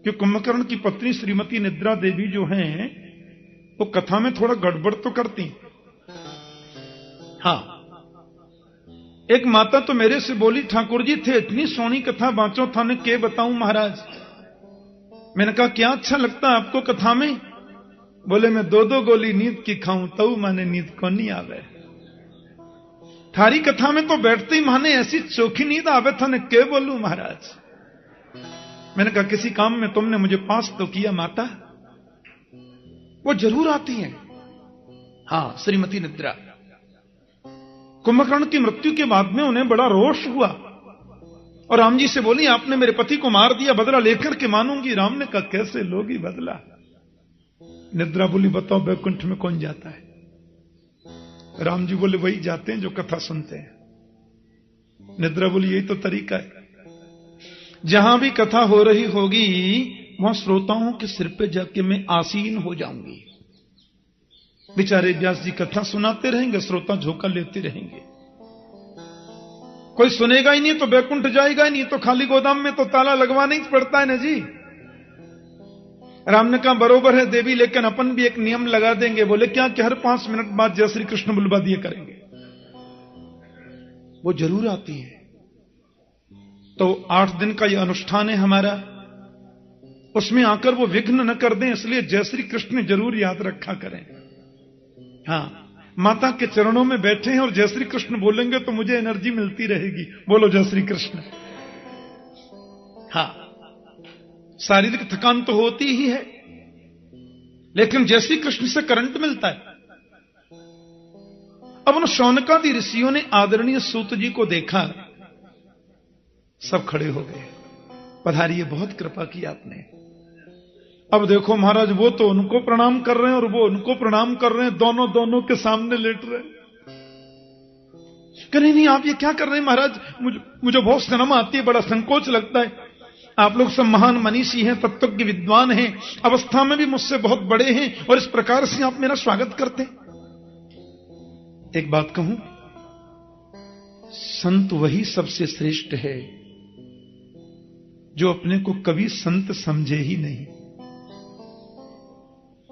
कि कुंभकर्ण की पत्नी श्रीमती निद्रा देवी जो हैं वो कथा में थोड़ा गड़बड़ तो करती। हां, एक माता तो मेरे से बोली, ठाकुर जी थे इतनी सोनी कथा बाँचो थाने के बताऊं महाराज। मैंने कहा क्या अच्छा लगता है आपको कथा में? बोले मैं 2-2 गोली नींद की खाऊं तऊ माने नींद को नहीं आवे। थारी कथा में तो बैठते ही माने ऐसी चोखी नींद आवे थाने के बोलूं महाराज। मैंने कहा किसी काम में तुमने मुझे पास तो किया माता। वो जरूर आती हैं। हां, श्रीमती निद्रा। कुंभकर्ण की मृत्यु के बाद में उन्हें बड़ा रोष हुआ और राम जी से बोली आपने मेरे पति को मार दिया, बदला लेकर के मानूंगी। राम ने कहा कैसे लोगी बदला? निद्रा बोली बताओ बैकुंठ में कौन जाता है? राम जी बोले वही जाते हैं जो कथा सुनते हैं। निद्रा बोली यही तो तरीका है, जहां भी कथा हो रही होगी वहां श्रोताओं के सिर पे जाके मैं आसीन हो जाऊंगी। बेचारे व्यास जी कथा सुनाते रहेंगे, श्रोता झोंका लेते रहेंगे। कोई सुनेगा ही नहीं तो बैकुंठ जाएगा ही नहीं, तो खाली गोदाम में तो ताला लगवाना ही पड़ता है ना जी। राम ने कहा बरोबर है देवी, लेकिन अपन भी एक नियम लगा देंगे। बोले क्या? कि हर 5 मिनट बाद जय श्री कृष्ण बुलवा दिए करेंगे। वो जरूर आती है। तो 8 दिन का यह अनुष्ठान है हमारा, उसमें आकर वो विघ्न न कर दें, इसलिए जय श्री कृष्ण जरूर याद रखा करें। हां, माता के चरणों में बैठे हैं और जय श्री कृष्ण बोलेंगे तो मुझे एनर्जी मिलती रहेगी। बोलो जय श्री कृष्ण। हां, शारीरिक थकान तो होती ही है, लेकिन जय श्री कृष्ण से करंट मिलता है। अब उन शौनकादि ऋषियों ने आदरणीय सूत जी को देखा, सब खड़े हो गए। पधारिए, बहुत कृपा की आपने। अब देखो महाराज, वो तो उनको प्रणाम कर रहे हैं और वो उनको प्रणाम कर रहे हैं, दोनों के सामने लेट रहे हैं। कह नहीं आप ये क्या कर रहे हैं महाराज? मुझे बहुत शर्म आती है, बड़ा संकोच लगता है। आप लोग सब महान मनीषी हैं, तत्वज्ञ विद्वान हैं, अवस्था में भी मुझसे बहुत बड़े हैं और इस प्रकार से आप मेरा स्वागत करते हैं। एक बात कहूं, संत वही सबसे श्रेष्ठ है जो अपने को कभी संत समझे ही नहीं।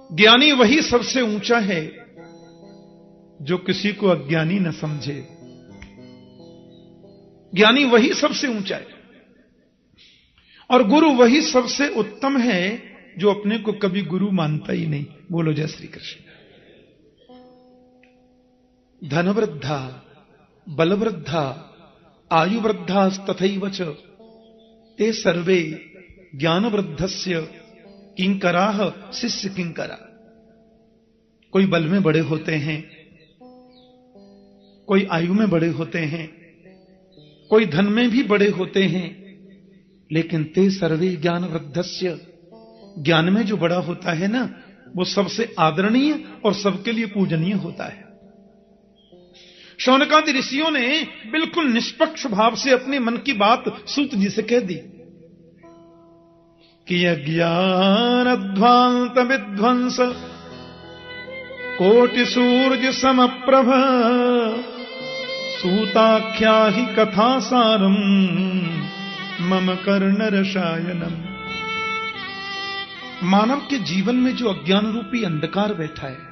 ज्ञानी वही सबसे ऊंचा है जो किसी को अज्ञानी न समझे। ज्ञानी वही सबसे ऊंचा है और गुरु वही सबसे उत्तम है जो अपने को कभी गुरु मानता ही नहीं। बोलो जय श्री कृष्ण। धनवृद्धा बलवृद्धा आयुवृद्धा तथैव च ते सर्वे ज्ञानवृद्धस्य किंकराः शिष्य किंकरा। कोई बल में बड़े होते हैं, कोई आयु में बड़े होते हैं, कोई धन में भी बड़े होते हैं, लेकिन ते सर्वे ज्ञानवृद्धस्य, ज्ञान में जो बड़ा होता है ना, वो सबसे आदरणीय और सबके लिए पूजनीय होता है। शौनकादि ऋषियों ने बिल्कुल निष्पक्ष भाव से अपने मन की बात सूत जी से कह दी कि अज्ञान अध्वांत विध्वंस कोटि सूर्य समप्रभ सूताख्या ही कथा सारम मम कर्ण रसायनम। मानव के जीवन में जो अज्ञान रूपी अंधकार बैठा है,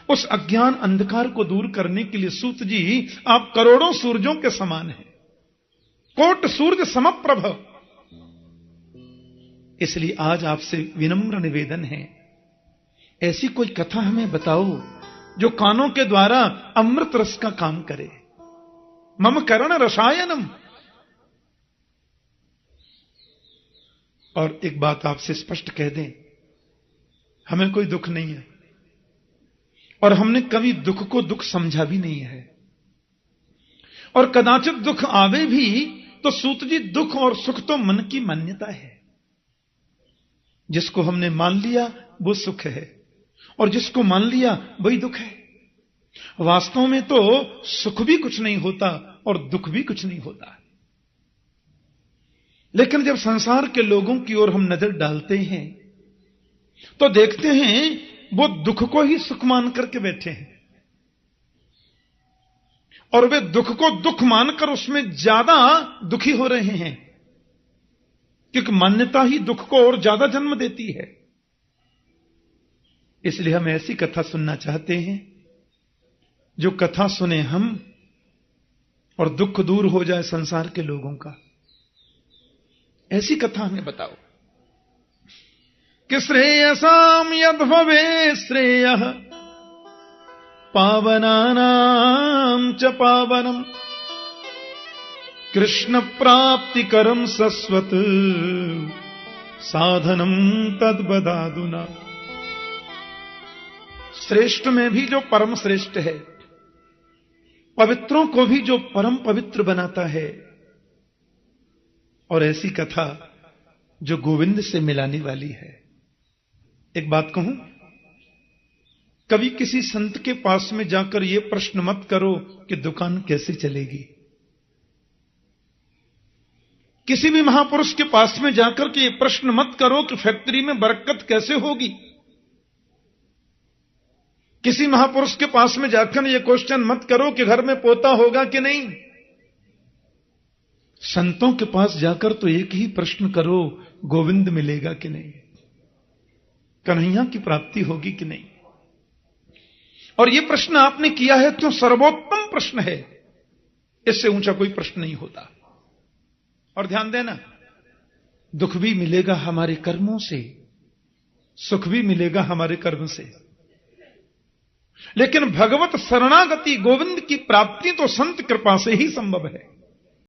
उस अज्ञान अंधकार को दूर करने के लिए सूत जी आप करोड़ों सूरजों के समान हैं, कोट सूर्य समप्रभ। इसलिए आज आपसे विनम्र निवेदन है, ऐसी कोई कथा हमें बताओ जो कानों के द्वारा अमृत रस का काम करे। मम कर्ण रसायनम। और एक बात आपसे स्पष्ट कह दें, हमें कोई दुख नहीं है और हमने कभी दुख को दुख समझा भी नहीं है, और कदाचित दुख आवे भी तो सूत जी दुख और सुख तो मन की मान्यता है। जिसको हमने मान लिया वो सुख है और जिसको मान लिया वही दुख है। वास्तव में तो सुख भी कुछ नहीं होता और दुख भी कुछ नहीं होता। लेकिन जब संसार के लोगों की ओर हम नजर डालते हैं तो देखते हैं वो दुख को ही सुख मान करके बैठे हैं और वे दुख को दुख मानकर उसमें ज्यादा दुखी हो रहे हैं क्योंकि मान्यता ही दुख को और ज्यादा जन्म देती है। इसलिए हम ऐसी कथा सुनना चाहते हैं जो कथा सुने हम और दुख दूर हो जाए संसार के लोगों का। ऐसी कथा हमें बताओ कि श्रेयसाम यद भवे श्रेयः पावनानां च पावनम कृष्ण प्राप्तिकरम सस्वत साधनम तद्बदादुना। श्रेष्ठ में भी जो परम श्रेष्ठ है, पवित्रों को भी जो परम पवित्र बनाता है, और ऐसी कथा जो गोविंद से मिलाने वाली है। एक बात कहूं, कभी किसी संत के पास में जाकर यह प्रश्न मत करो कि दुकान कैसे चलेगी। किसी भी महापुरुष के पास में जाकर के यह प्रश्न मत करो कि फैक्ट्री में बरकत कैसे होगी। किसी महापुरुष के पास में जाकर यह क्वेश्चन मत करो कि घर में पोता होगा कि नहीं। संतों के पास जाकर तो एक ही प्रश्न करो, गोविंद मिलेगा कि नहीं, कन्हैया की प्राप्ति होगी कि नहीं। और यह प्रश्न आपने किया है क्यों? सर्वोत्तम प्रश्न है, इससे ऊंचा कोई प्रश्न नहीं होता। और ध्यान देना, दुख भी मिलेगा हमारे कर्मों से, सुख भी मिलेगा हमारे कर्म से, लेकिन भगवत शरणागति, गोविंद की प्राप्ति तो संत कृपा से ही संभव है।